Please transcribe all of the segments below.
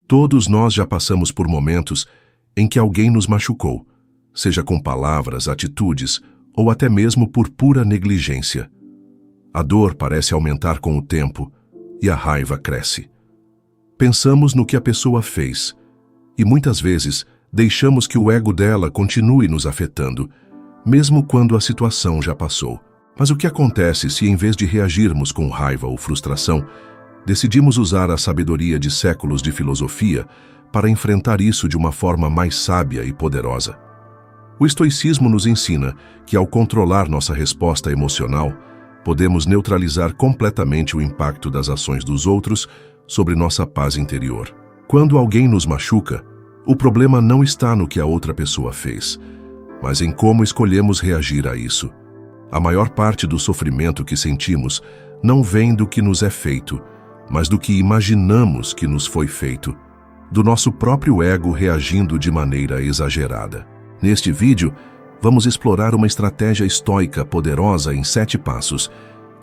Todos nós já passamos por momentos em que alguém nos machucou, seja com palavras, atitudes ou até mesmo por pura negligência. A dor parece aumentar com o tempo e a raiva cresce. Pensamos no que a pessoa fez e muitas vezes deixamos que o ego dela continue nos afetando, mesmo quando a situação já passou. Mas o que acontece se, em vez de reagirmos com raiva ou frustração, decidimos usar a sabedoria de séculos de filosofia para enfrentar isso de uma forma mais sábia e poderosa? O estoicismo nos ensina que, ao controlar nossa resposta emocional, podemos neutralizar completamente o impacto das ações dos outros sobre nossa paz interior. Quando alguém nos machuca, o problema não está no que a outra pessoa fez, mas em como escolhemos reagir a isso. A maior parte do sofrimento que sentimos não vem do que nos é feito, mas do que imaginamos que nos foi feito, do nosso próprio ego reagindo de maneira exagerada. Neste vídeo, vamos explorar uma estratégia estoica poderosa em 7 passos,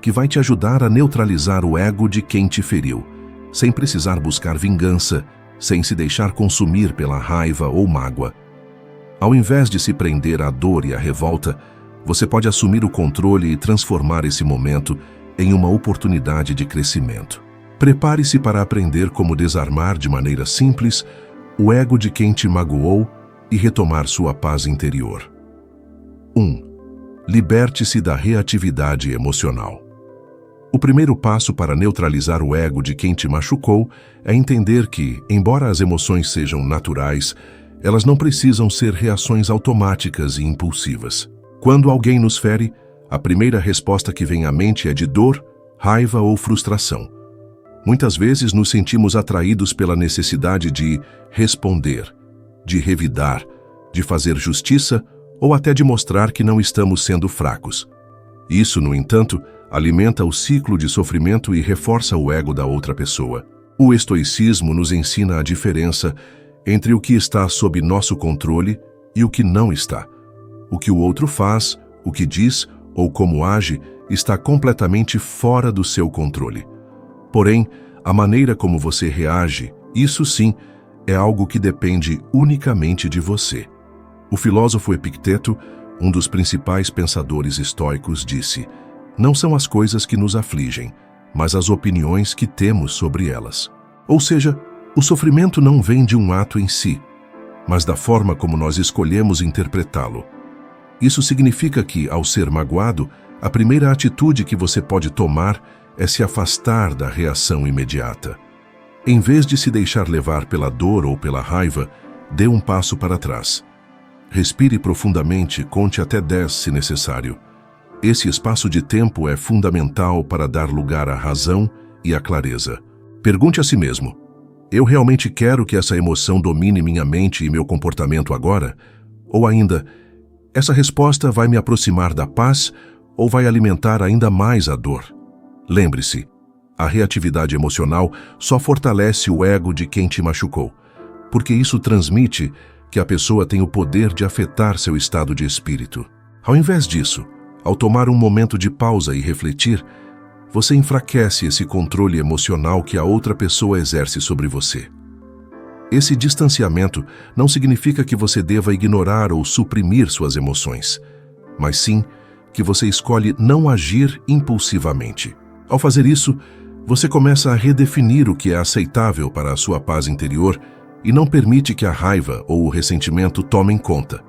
que vai te ajudar a neutralizar o ego de quem te feriu, sem precisar buscar vingança, sem se deixar consumir pela raiva ou mágoa. Ao invés de se prender à dor e à revolta, você pode assumir o controle e transformar esse momento em uma oportunidade de crescimento. Prepare-se para aprender como desarmar de maneira simples o ego de quem te magoou e retomar sua paz interior. 1. Liberte-se da reatividade emocional. O primeiro passo para neutralizar o ego de quem te machucou é entender que, embora as emoções sejam naturais, elas não precisam ser reações automáticas e impulsivas. Quando alguém nos fere, a primeira resposta que vem à mente é de dor, raiva ou frustração. Muitas vezes nos sentimos atraídos pela necessidade de responder, de revidar, de fazer justiça ou até de mostrar que não estamos sendo fracos. Isso, no entanto, alimenta o ciclo de sofrimento e reforça o ego da outra pessoa. O estoicismo nos ensina a diferença entre o que está sob nosso controle e o que não está. O que o outro faz, o que diz ou como age está completamente fora do seu controle. Porém, a maneira como você reage, isso sim, é algo que depende unicamente de você. O filósofo Epicteto, um dos principais pensadores estoicos, disse: "Não são as coisas que nos afligem, mas as opiniões que temos sobre elas." Ou seja, o sofrimento não vem de um ato em si, mas da forma como nós escolhemos interpretá-lo. Isso significa que, ao ser magoado, a primeira atitude que você pode tomar é se afastar da reação imediata. Em vez de se deixar levar pela dor ou pela raiva, dê um passo para trás. Respire profundamente, conte até 10 se necessário. Esse espaço de tempo é fundamental para dar lugar à razão e à clareza. Pergunte a si mesmo: eu realmente quero que essa emoção domine minha mente e meu comportamento agora? Ou ainda, essa resposta vai me aproximar da paz ou vai alimentar ainda mais a dor? Lembre-se, a reatividade emocional só fortalece o ego de quem te machucou, porque isso transmite que a pessoa tem o poder de afetar seu estado de espírito. Ao invés disso, ao tomar um momento de pausa e refletir, você enfraquece esse controle emocional que a outra pessoa exerce sobre você. Esse distanciamento não significa que você deva ignorar ou suprimir suas emoções, mas sim que você escolhe não agir impulsivamente. Ao fazer isso, você começa a redefinir o que é aceitável para a sua paz interior e não permite que a raiva ou o ressentimento tomem conta.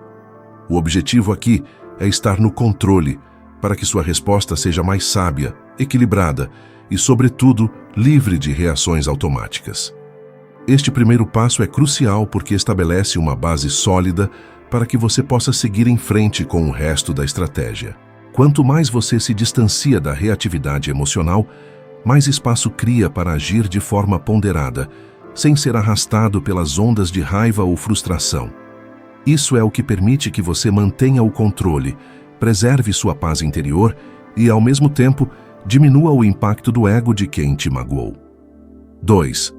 O objetivo aqui é estar no controle para que sua resposta seja mais sábia, equilibrada e, sobretudo, livre de reações automáticas. Este primeiro passo é crucial porque estabelece uma base sólida para que você possa seguir em frente com o resto da estratégia. Quanto mais você se distancia da reatividade emocional, mais espaço cria para agir de forma ponderada, sem ser arrastado pelas ondas de raiva ou frustração. Isso é o que permite que você mantenha o controle, preserve sua paz interior e, ao mesmo tempo, diminua o impacto do ego de quem te magoou. 2.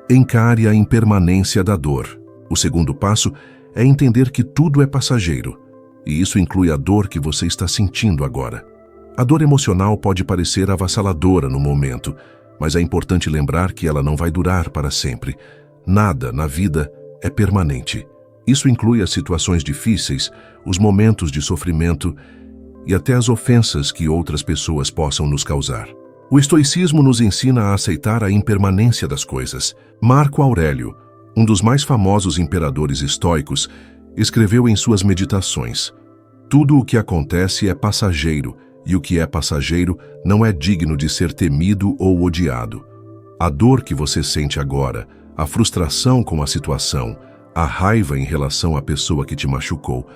Encare a impermanência da dor. O segundo passo é entender que tudo é passageiro, e isso inclui a dor que você está sentindo agora. A dor emocional pode parecer avassaladora no momento, mas é importante lembrar que ela não vai durar para sempre. Nada na vida é permanente. Isso inclui as situações difíceis, os momentos de sofrimento e até as ofensas que outras pessoas possam nos causar. O estoicismo nos ensina a aceitar a impermanência das coisas. Marco Aurélio, um dos mais famosos imperadores estoicos, escreveu em suas meditações: tudo o que acontece é passageiro, e o que é passageiro não é digno de ser temido ou odiado. A dor que você sente agora, a frustração com a situação, a raiva em relação à pessoa que te machucou,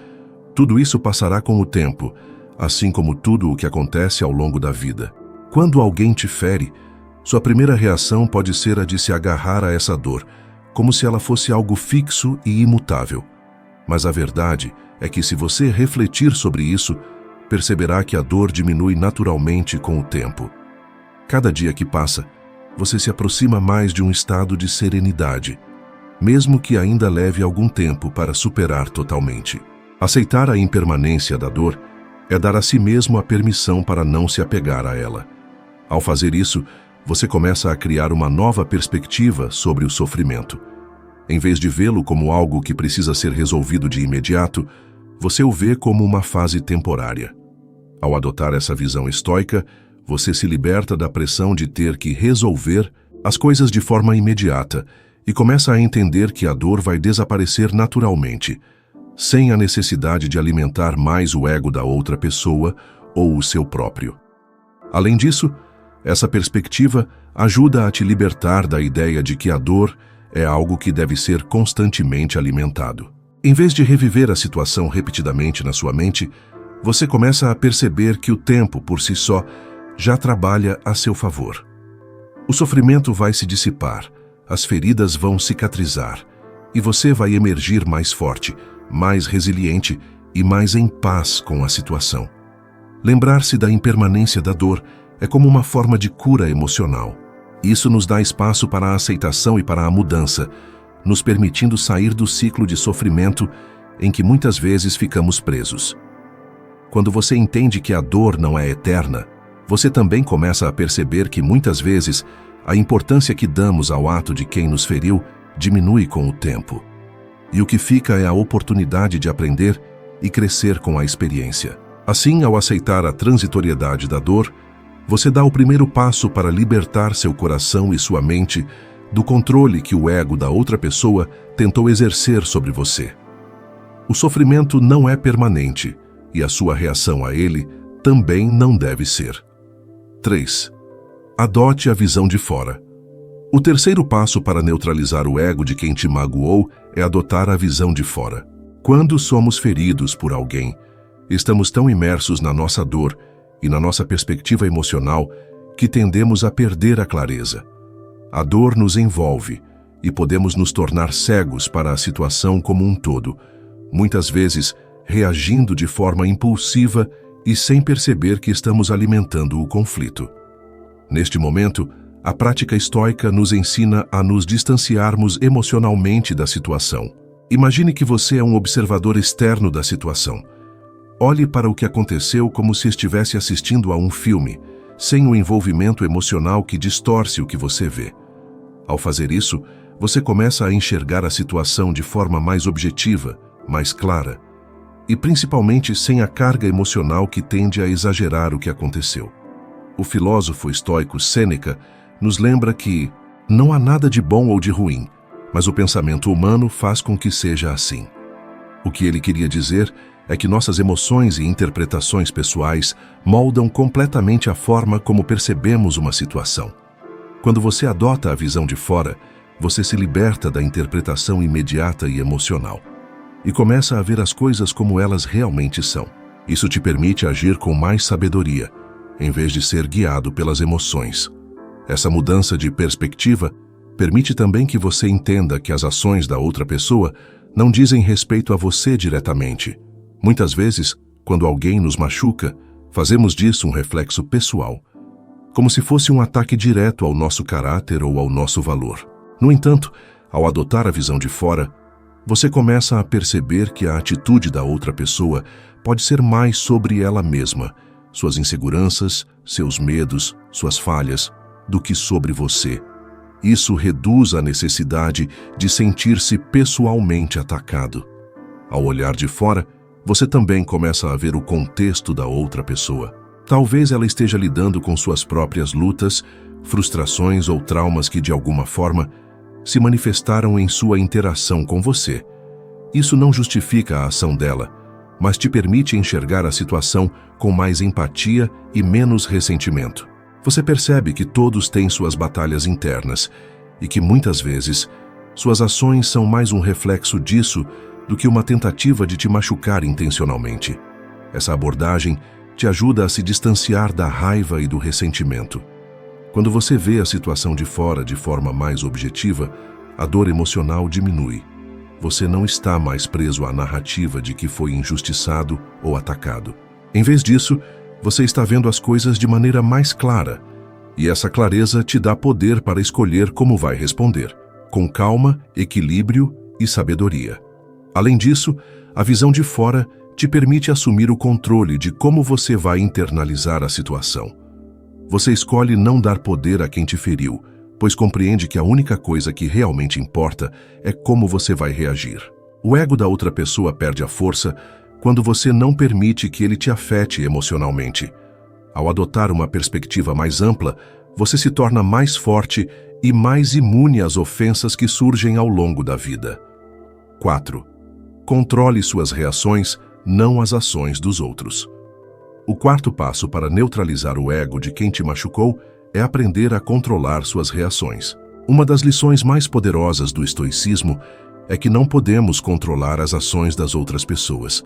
tudo isso passará com o tempo, assim como tudo o que acontece ao longo da vida. Quando alguém te fere, sua primeira reação pode ser a de se agarrar a essa dor, como se ela fosse algo fixo e imutável. Mas a verdade é que, se você refletir sobre isso, perceberá que a dor diminui naturalmente com o tempo. Cada dia que passa, você se aproxima mais de um estado de serenidade, mesmo que ainda leve algum tempo para superar totalmente. Aceitar a impermanência da dor é dar a si mesmo a permissão para não se apegar a ela. Ao fazer isso, você começa a criar uma nova perspectiva sobre o sofrimento. Em vez de vê-lo como algo que precisa ser resolvido de imediato, você o vê como uma fase temporária. Ao adotar essa visão estoica, você se liberta da pressão de ter que resolver as coisas de forma imediata e começa a entender que a dor vai desaparecer naturalmente, sem a necessidade de alimentar mais o ego da outra pessoa ou o seu próprio. Além disso, essa perspectiva ajuda a te libertar da ideia de que a dor é algo que deve ser constantemente alimentado. Em vez de reviver a situação repetidamente na sua mente, você começa a perceber que o tempo, por si só, já trabalha a seu favor. O sofrimento vai se dissipar, as feridas vão cicatrizar, e você vai emergir mais forte, mais resiliente e mais em paz com a situação. Lembrar-se da impermanência da dor é como uma forma de cura emocional. Isso nos dá espaço para a aceitação e para a mudança, nos permitindo sair do ciclo de sofrimento em que muitas vezes ficamos presos. Quando você entende que a dor não é eterna, você também começa a perceber que muitas vezes a importância que damos ao ato de quem nos feriu diminui com o tempo. E o que fica é a oportunidade de aprender e crescer com a experiência. Assim, ao aceitar a transitoriedade da dor, você dá o primeiro passo para libertar seu coração e sua mente do controle que o ego da outra pessoa tentou exercer sobre você. O sofrimento não é permanente e a sua reação a ele também não deve ser. 3. Adote a visão de fora. O terceiro passo para neutralizar o ego de quem te magoou é adotar a visão de fora. Quando somos feridos por alguém, estamos tão imersos na nossa dor e na nossa perspectiva emocional que tendemos a perder a clareza. A dor nos envolve e podemos nos tornar cegos para a situação como um todo, muitas vezes reagindo de forma impulsiva e sem perceber que estamos alimentando o conflito. Neste momento, a prática estoica nos ensina a nos distanciarmos emocionalmente da situação. Imagine que você é um observador externo da situação. Olhe para o que aconteceu como se estivesse assistindo a um filme, sem o envolvimento emocional que distorce o que você vê. Ao fazer isso, você começa a enxergar a situação de forma mais objetiva, mais clara, e principalmente sem a carga emocional que tende a exagerar o que aconteceu. O filósofo estoico Sêneca nos lembra que não há nada de bom ou de ruim, mas o pensamento humano faz com que seja assim. O que ele queria dizer é que nossas emoções e interpretações pessoais moldam completamente a forma como percebemos uma situação. Quando você adota a visão de fora, você se liberta da interpretação imediata e emocional e começa a ver as coisas como elas realmente são. Isso te permite agir com mais sabedoria, em vez de ser guiado pelas emoções. Essa mudança de perspectiva permite também que você entenda que as ações da outra pessoa não dizem respeito a você diretamente. Muitas vezes, quando alguém nos machuca, fazemos disso um reflexo pessoal, como se fosse um ataque direto ao nosso caráter ou ao nosso valor. No entanto, ao adotar a visão de fora, você começa a perceber que a atitude da outra pessoa pode ser mais sobre ela mesma, suas inseguranças, seus medos, suas falhas, do que sobre você. Isso reduz a necessidade de sentir-se pessoalmente atacado. Ao olhar de fora, você também começa a ver o contexto da outra pessoa. Talvez ela esteja lidando com suas próprias lutas, frustrações ou traumas que, de alguma forma, se manifestaram em sua interação com você. Isso não justifica a ação dela, mas te permite enxergar a situação com mais empatia e menos ressentimento. Você percebe que todos têm suas batalhas internas e que, muitas vezes, suas ações são mais um reflexo disso do que uma tentativa de te machucar intencionalmente. Essa abordagem te ajuda a se distanciar da raiva e do ressentimento. Quando você vê a situação de fora de forma mais objetiva, a dor emocional diminui. Você não está mais preso à narrativa de que foi injustiçado ou atacado. Em vez disso, você está vendo as coisas de maneira mais clara, e essa clareza te dá poder para escolher como vai responder, com calma, equilíbrio e sabedoria. Além disso, a visão de fora te permite assumir o controle de como você vai internalizar a situação. Você escolhe não dar poder a quem te feriu, pois compreende que a única coisa que realmente importa é como você vai reagir. O ego da outra pessoa perde a força quando você não permite que ele te afete emocionalmente. Ao adotar uma perspectiva mais ampla, você se torna mais forte e mais imune às ofensas que surgem ao longo da vida. 4. Controle suas reações, não as ações dos outros. O quarto passo para neutralizar o ego de quem te machucou é aprender a controlar suas reações. Uma das lições mais poderosas do estoicismo é que não podemos controlar as ações das outras pessoas,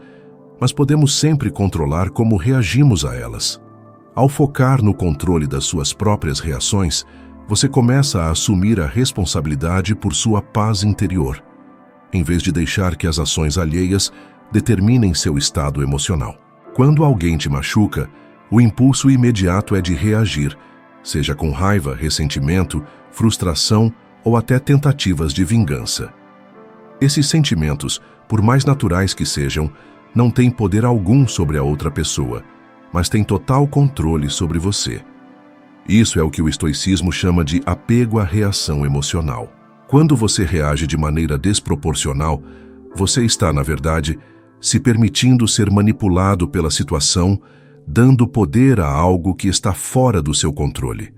mas podemos sempre controlar como reagimos a elas. Ao focar no controle das suas próprias reações, você começa a assumir a responsabilidade por sua paz interior, em vez de deixar que as ações alheias determinem seu estado emocional. Quando alguém te machuca, o impulso imediato é de reagir, seja com raiva, ressentimento, frustração ou até tentativas de vingança. Esses sentimentos, por mais naturais que sejam, não têm poder algum sobre a outra pessoa, mas têm total controle sobre você. Isso é o que o estoicismo chama de apego à reação emocional. Quando você reage de maneira desproporcional, você está, na verdade, se permitindo ser manipulado pela situação, dando poder a algo que está fora do seu controle.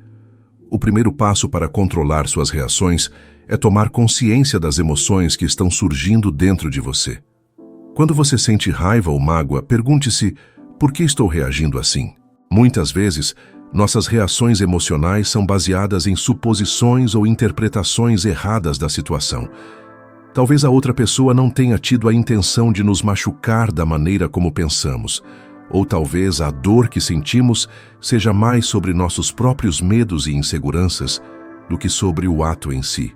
O primeiro passo para controlar suas reações é tomar consciência das emoções que estão surgindo dentro de você. Quando você sente raiva ou mágoa, pergunte-se: por que estou reagindo assim? Muitas vezes, nossas reações emocionais são baseadas em suposições ou interpretações erradas da situação. Talvez a outra pessoa não tenha tido a intenção de nos machucar da maneira como pensamos, ou talvez a dor que sentimos seja mais sobre nossos próprios medos e inseguranças do que sobre o ato em si.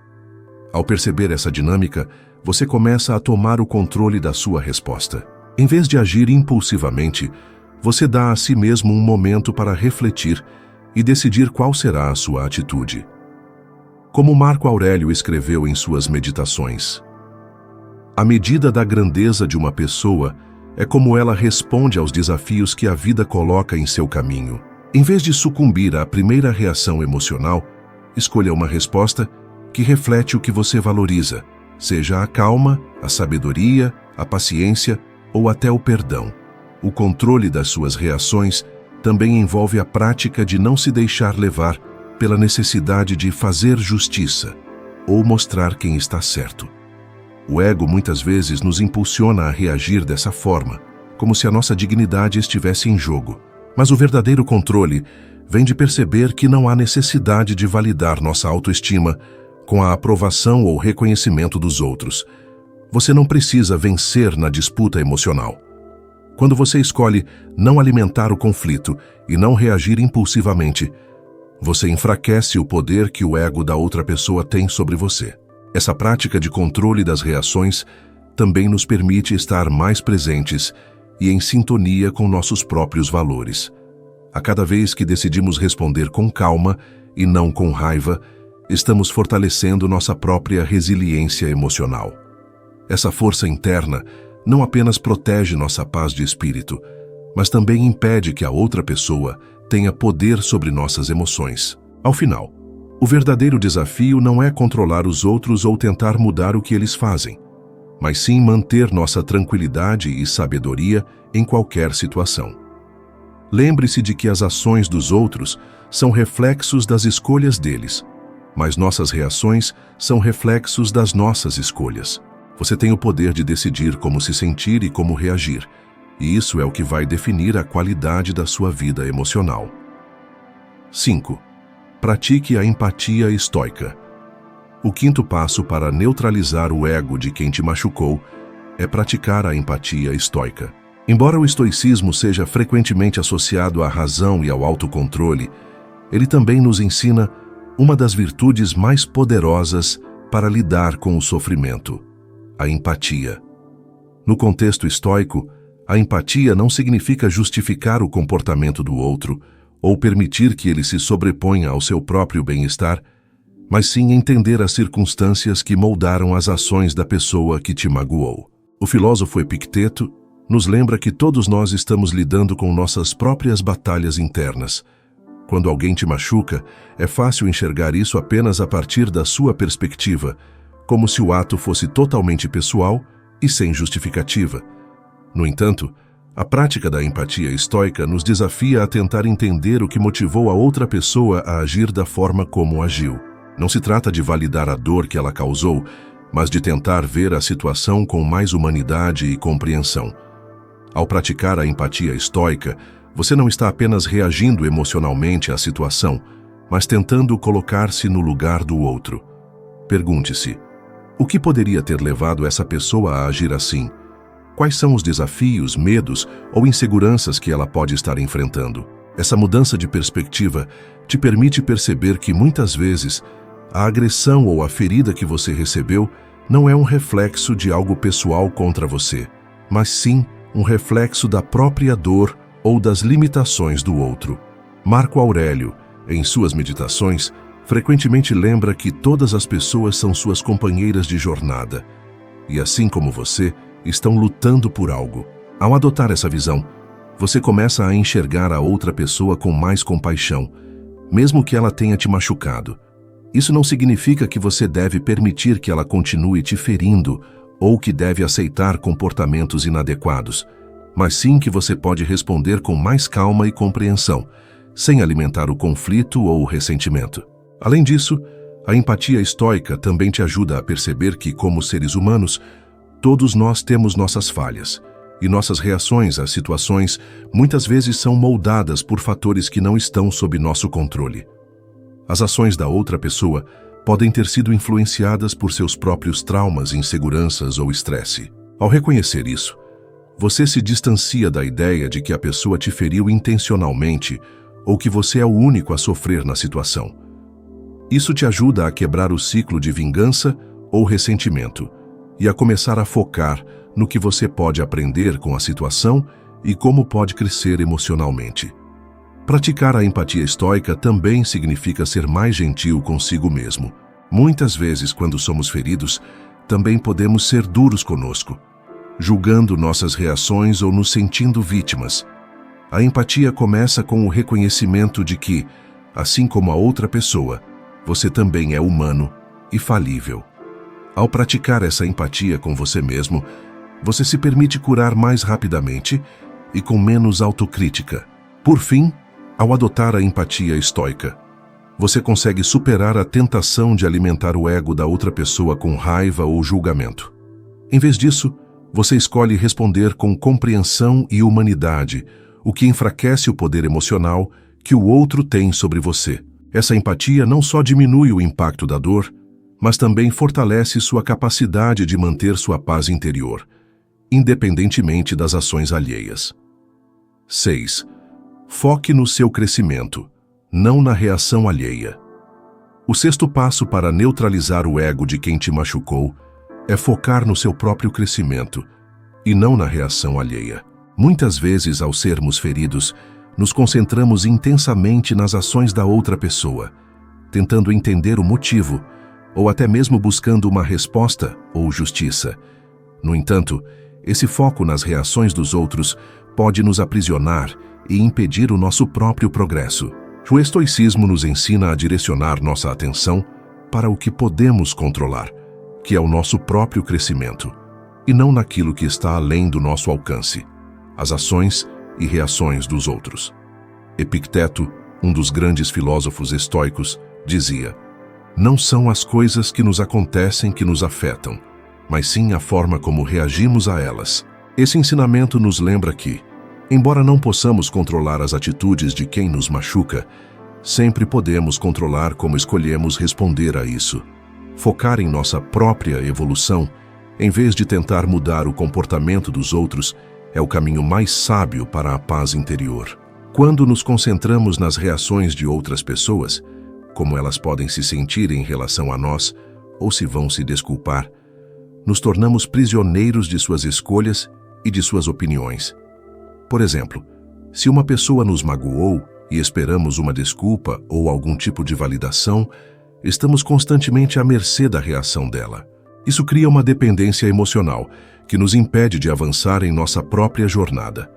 Ao perceber essa dinâmica, você começa a tomar o controle da sua resposta. Em vez de agir impulsivamente, você dá a si mesmo um momento para refletir e decidir qual será a sua atitude. Como Marco Aurélio escreveu em suas meditações: a medida da grandeza de uma pessoa é como ela responde aos desafios que a vida coloca em seu caminho. Em vez de sucumbir à primeira reação emocional, escolha uma resposta que reflete o que você valoriza, seja a calma, a sabedoria, a paciência ou até o perdão. O controle das suas reações também envolve a prática de não se deixar levar pela necessidade de fazer justiça ou mostrar quem está certo. O ego muitas vezes nos impulsiona a reagir dessa forma, como se a nossa dignidade estivesse em jogo. Mas o verdadeiro controle vem de perceber que não há necessidade de validar nossa autoestima com a aprovação ou reconhecimento dos outros. Você não precisa vencer na disputa emocional. Quando você escolhe não alimentar o conflito e não reagir impulsivamente, você enfraquece o poder que o ego da outra pessoa tem sobre você. Essa prática de controle das reações também nos permite estar mais presentes e em sintonia com nossos próprios valores. A cada vez que decidimos responder com calma e não com raiva, estamos fortalecendo nossa própria resiliência emocional. Essa força interna não apenas protege nossa paz de espírito, mas também impede que a outra pessoa tenha poder sobre nossas emoções. Ao final, O verdadeiro desafio não é controlar os outros ou tentar mudar o que eles fazem, mas sim manter nossa tranquilidade e sabedoria em qualquer situação. Lembre-se de que as ações dos outros são reflexos das escolhas deles, mas nossas reações são reflexos das nossas escolhas. Você tem o poder de decidir como se sentir e como reagir, e isso é o que vai definir a qualidade da sua vida emocional. 5. Pratique a empatia estoica. O quinto passo para neutralizar o ego de quem te machucou é praticar a empatia estoica. Embora o estoicismo seja frequentemente associado à razão e ao autocontrole, ele também nos ensina uma das virtudes mais poderosas para lidar com o sofrimento: a empatia. No contexto estoico, a empatia não significa justificar o comportamento do outro ou permitir que ele se sobreponha ao seu próprio bem-estar, mas sim entender as circunstâncias que moldaram as ações da pessoa que te magoou. O filósofo Epicteto nos lembra que todos nós estamos lidando com nossas próprias batalhas internas. Quando alguém te machuca, é fácil enxergar isso apenas a partir da sua perspectiva, como se o ato fosse totalmente pessoal e sem justificativa. No entanto, a prática da empatia estoica nos desafia a tentar entender o que motivou a outra pessoa a agir da forma como agiu. Não se trata de validar a dor que ela causou, mas de tentar ver a situação com mais humanidade e compreensão. Ao praticar a empatia estoica, você não está apenas reagindo emocionalmente à situação, mas tentando colocar-se no lugar do outro. Pergunte-se: o que poderia ter levado essa pessoa a agir assim? Quais são os desafios, medos ou inseguranças que ela pode estar enfrentando? Essa mudança de perspectiva te permite perceber que, muitas vezes, a agressão ou a ferida que você recebeu não é um reflexo de algo pessoal contra você, mas sim um reflexo da própria dor ou das limitações do outro. Marco Aurélio, em suas meditações, frequentemente lembra que todas as pessoas são suas companheiras de jornada, e assim como você, estão lutando por algo. Ao adotar essa visão, você começa a enxergar a outra pessoa com mais compaixão, mesmo que ela tenha te machucado. Isso não significa que você deve permitir que ela continue te ferindo ou que deve aceitar comportamentos inadequados, mas sim que você pode responder com mais calma e compreensão, sem alimentar o conflito ou o ressentimento. Além disso, a empatia estoica também te ajuda a perceber que, como seres humanos, todos nós temos nossas falhas, e nossas reações às situações muitas vezes são moldadas por fatores que não estão sob nosso controle. As ações da outra pessoa podem ter sido influenciadas por seus próprios traumas, inseguranças ou estresse. Ao reconhecer isso, você se distancia da ideia de que a pessoa te feriu intencionalmente ou que você é o único a sofrer na situação. Isso te ajuda a quebrar o ciclo de vingança ou ressentimento e a começar a focar no que você pode aprender com a situação e como pode crescer emocionalmente. Praticar a empatia estoica também significa ser mais gentil consigo mesmo. Muitas vezes, quando somos feridos, também podemos ser duros conosco, julgando nossas reações ou nos sentindo vítimas. A empatia começa com o reconhecimento de que, assim como a outra pessoa, você também é humano e falível. Ao praticar essa empatia com você mesmo, você se permite curar mais rapidamente e com menos autocrítica. Por fim, ao adotar a empatia estoica, você consegue superar a tentação de alimentar o ego da outra pessoa com raiva ou julgamento. Em vez disso, você escolhe responder com compreensão e humanidade, o que enfraquece o poder emocional que o outro tem sobre você. Essa empatia não só diminui o impacto da dor, mas também fortalece sua capacidade de manter sua paz interior, independentemente das ações alheias. 6. Foque no seu crescimento, não na reação alheia. O sexto passo para neutralizar o ego de quem te machucou é focar no seu próprio crescimento e não na reação alheia. Muitas vezes, ao sermos feridos, nos concentramos intensamente nas ações da outra pessoa, tentando entender o motivo, ou até mesmo buscando uma resposta ou justiça. No entanto, esse foco nas reações dos outros pode nos aprisionar e impedir o nosso próprio progresso. O estoicismo nos ensina a direcionar nossa atenção para o que podemos controlar, que é o nosso próprio crescimento, e não naquilo que está além do nosso alcance, as ações e reações dos outros. Epicteto, um dos grandes filósofos estoicos, dizia: não são as coisas que nos acontecem que nos afetam, mas sim a forma como reagimos a elas. Esse ensinamento nos lembra que, embora não possamos controlar as atitudes de quem nos machuca, sempre podemos controlar como escolhemos responder a isso. Focar em nossa própria evolução, em vez de tentar mudar o comportamento dos outros, é o caminho mais sábio para a paz interior. Quando nos concentramos nas reações de outras pessoas, como elas podem se sentir em relação a nós, ou se vão se desculpar, nos tornamos prisioneiros de suas escolhas e de suas opiniões. Por exemplo, se uma pessoa nos magoou e esperamos uma desculpa ou algum tipo de validação, estamos constantemente à mercê da reação dela. Isso cria uma dependência emocional que nos impede de avançar em nossa própria jornada.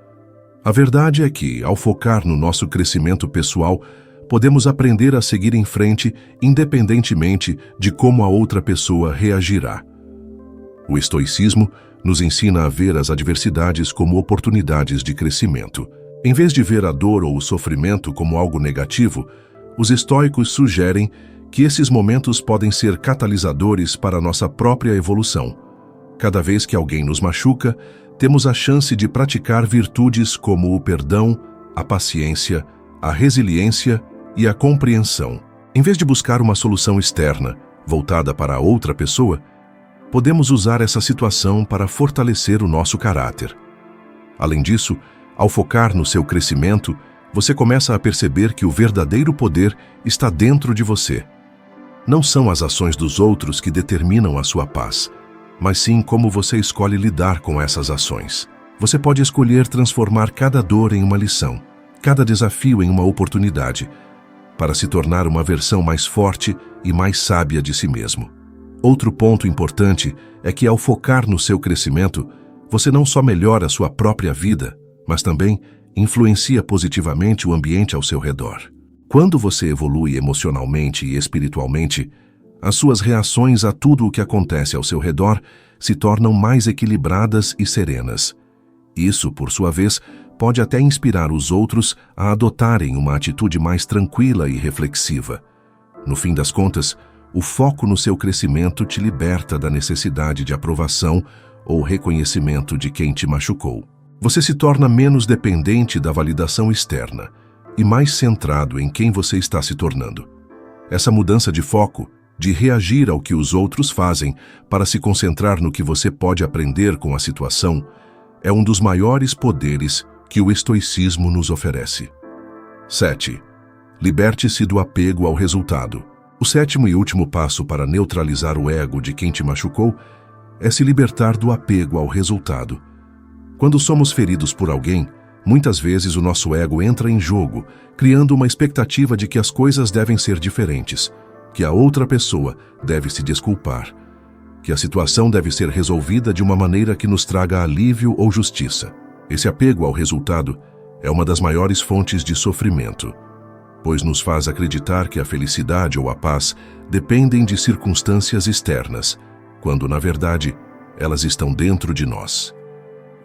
A verdade é que, ao focar no nosso crescimento pessoal, podemos aprender a seguir em frente independentemente de como a outra pessoa reagirá. O estoicismo nos ensina a ver as adversidades como oportunidades de crescimento. Em vez de ver a dor ou o sofrimento como algo negativo, os estoicos sugerem que esses momentos podem ser catalisadores para a nossa própria evolução. Cada vez que alguém nos machuca, temos a chance de praticar virtudes como o perdão, a paciência, a resiliência e a compreensão. Em vez de buscar uma solução externa, voltada para a outra pessoa, podemos usar essa situação para fortalecer o nosso caráter. Além disso, ao focar no seu crescimento, você começa a perceber que o verdadeiro poder está dentro de você. Não são as ações dos outros que determinam a sua paz, mas sim como você escolhe lidar com essas ações. Você pode escolher transformar cada dor em uma lição, cada desafio em uma oportunidade, para se tornar uma versão mais forte e mais sábia de si mesmo. Outro ponto importante é que, ao focar no seu crescimento, você não só melhora a sua própria vida, mas também influencia positivamente o ambiente ao seu redor. Quando você evolui emocionalmente e espiritualmente, as suas reações a tudo o que acontece ao seu redor se tornam mais equilibradas e serenas. Isso, por sua vez, pode até inspirar os outros a adotarem uma atitude mais tranquila e reflexiva. No fim das contas, o foco no seu crescimento te liberta da necessidade de aprovação ou reconhecimento de quem te machucou. Você se torna menos dependente da validação externa e mais centrado em quem você está se tornando. Essa mudança de foco, de reagir ao que os outros fazem para se concentrar no que você pode aprender com a situação, é um dos maiores poderes que o estoicismo nos oferece. 7. Liberte-se do apego ao resultado. O sétimo e último passo para neutralizar o ego de quem te machucou é se libertar do apego ao resultado. Quando somos feridos por alguém, muitas vezes o nosso ego entra em jogo, criando uma expectativa de que as coisas devem ser diferentes, que a outra pessoa deve se desculpar, que a situação deve ser resolvida de uma maneira que nos traga alívio ou justiça. Esse apego ao resultado é uma das maiores fontes de sofrimento, pois nos faz acreditar que a felicidade ou a paz dependem de circunstâncias externas, quando, na verdade, elas estão dentro de nós.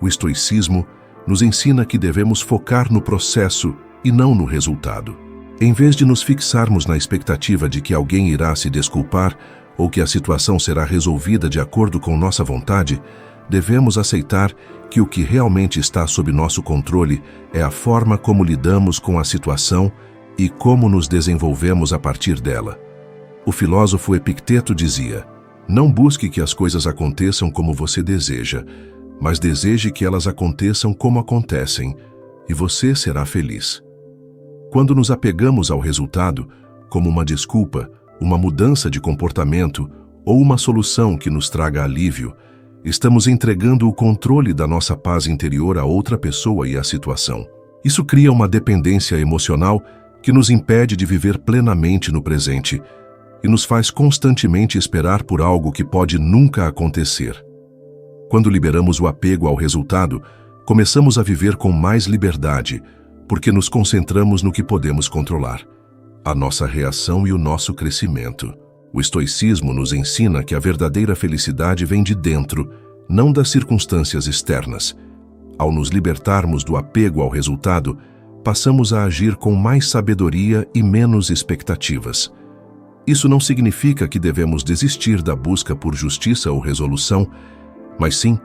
O estoicismo nos ensina que devemos focar no processo e não no resultado. Em vez de nos fixarmos na expectativa de que alguém irá se desculpar ou que a situação será resolvida de acordo com nossa vontade, devemos aceitar que o que realmente está sob nosso controle é a forma como lidamos com a situação e como nos desenvolvemos a partir dela. O filósofo Epicteto dizia: não busque que as coisas aconteçam como você deseja, mas deseje que elas aconteçam como acontecem, e você será feliz. Quando nos apegamos ao resultado, como uma desculpa, uma mudança de comportamento ou uma solução que nos traga alívio, estamos entregando o controle da nossa paz interior a outra pessoa e à situação. Isso cria uma dependência emocional que nos impede de viver plenamente no presente e nos faz constantemente esperar por algo que pode nunca acontecer. Quando liberamos o apego ao resultado, começamos a viver com mais liberdade, porque nos concentramos no que podemos controlar. a nossa reação e o nosso crescimento. O estoicismo nos ensina que a verdadeira felicidade vem de dentro, não das circunstâncias externas. Ao nos libertarmos do apego ao resultado, passamos a agir com mais sabedoria e menos expectativas. Isso não significa que devemos desistir da busca por justiça ou resolução, mas sim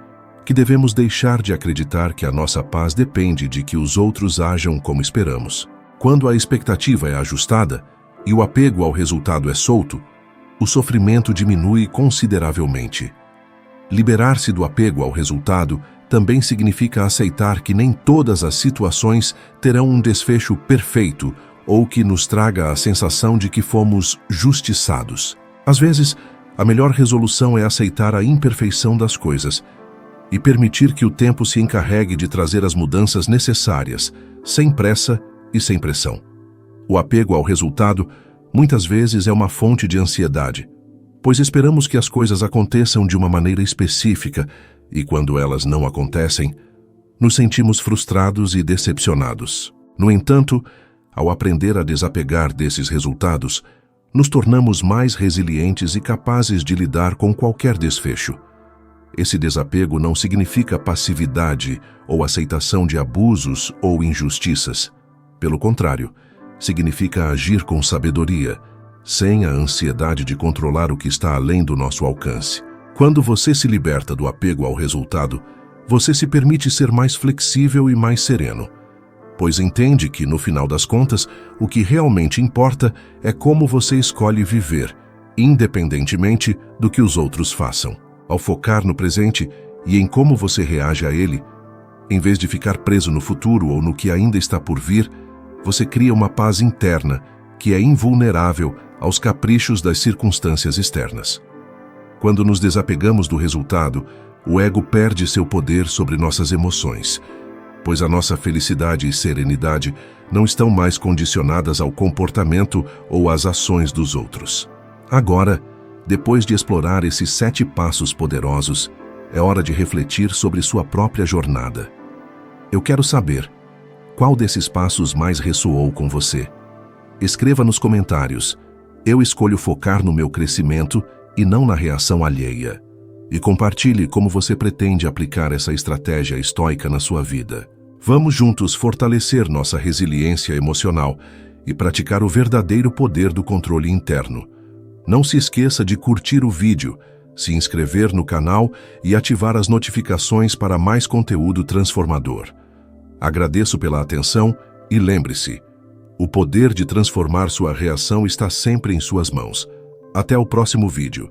que devemos deixar de acreditar que a nossa paz depende de que os outros ajam como esperamos. Quando a expectativa é ajustada e o apego ao resultado é solto, o sofrimento diminui consideravelmente. Liberar-se do apego ao resultado também significa aceitar que nem todas as situações terão um desfecho perfeito ou que nos traga a sensação de que fomos justiçados. Às vezes, a melhor resolução é aceitar a imperfeição das coisas e permitir que o tempo se encarregue de trazer as mudanças necessárias, sem pressa e sem pressão. O apego ao resultado muitas vezes é uma fonte de ansiedade, pois esperamos que as coisas aconteçam de uma maneira específica e, quando elas não acontecem, nos sentimos frustrados e decepcionados. No entanto, ao aprender a desapegar desses resultados, nos tornamos mais resilientes e capazes de lidar com qualquer desfecho. Esse desapego não significa passividade ou aceitação de abusos ou injustiças. Pelo contrário, significa agir com sabedoria, sem a ansiedade de controlar o que está além do nosso alcance. Quando você se liberta do apego ao resultado, você se permite ser mais flexível e mais sereno, pois entende que, no final das contas, o que realmente importa é como você escolhe viver, independentemente do que os outros façam. Ao focar no presente e em como você reage a ele, em vez de ficar preso no futuro ou no que ainda está por vir, você cria uma paz interna que é invulnerável aos caprichos das circunstâncias externas. Quando nos desapegamos do resultado, o ego perde seu poder sobre nossas emoções, pois a nossa felicidade e serenidade não estão mais condicionadas ao comportamento ou às ações dos outros. Agora, depois de explorar esses 7 passos poderosos, é hora de refletir sobre sua própria jornada. Eu quero saber, qual desses passos mais ressoou com você? Escreva nos comentários. Eu escolho focar no meu crescimento e não na reação alheia. E compartilhe como você pretende aplicar essa estratégia estoica na sua vida. Vamos juntos fortalecer nossa resiliência emocional e praticar o verdadeiro poder do controle interno. Não se esqueça de curtir o vídeo, se inscrever no canal e ativar as notificações para mais conteúdo transformador. Agradeço pela atenção e lembre-se, o poder de transformar sua reação está sempre em suas mãos. Até o próximo vídeo.